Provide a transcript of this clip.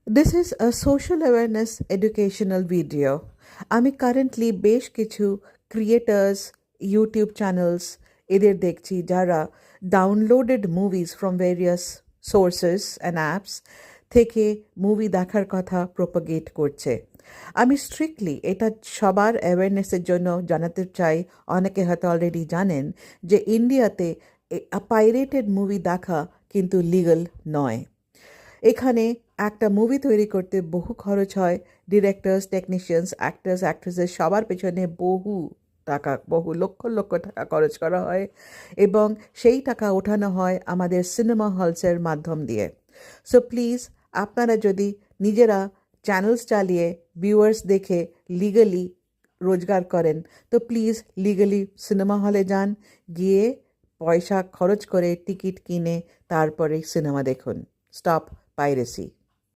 This is a social awareness educational video. আমি currently বেশ কিছু ক্রিয়েটার্স ইউটিউব চ্যানেলস এদের দেখছি যারা downloaded movies from various sources and apps থেকে মুভি দেখার কথা প্রোপাগেট করছে। আমি স্ট্রিক্টলি এটা সবার অ্যাওয়ারনেসের জন্য জানাতে চাই, অনেকে হয়তো অলরেডি জানেন যে ইন্ডিয়াতে পাইরেটেড মুভি দেখা কিন্তু লিগ্যাল নয়। এখানে একটা মুভি তৈরি করতে বহু খরচ হয়, ডিরেক্টরস, টেকনিশিয়ানস, অ্যাক্টার্স, অ্যাক্ট্রেসেস সবার পেছনে বহু লক্ষ লক্ষ টাকা খরচ করা হয় এবং সেই টাকা ওঠানো হয় আমাদের সিনেমা হলসের মাধ্যম দিয়ে। সো প্লিজ, আপনারা যদি নিজেরা চ্যানেলস চালিয়ে ভিউয়ার্স দেখে লিগালি রোজগার করেন তো প্লিজ লিগালি সিনেমা হলে যান, গিয়ে পয়সা খরচ করে টিকিট কিনে তারপরে সিনেমা দেখুন। Stop piracy.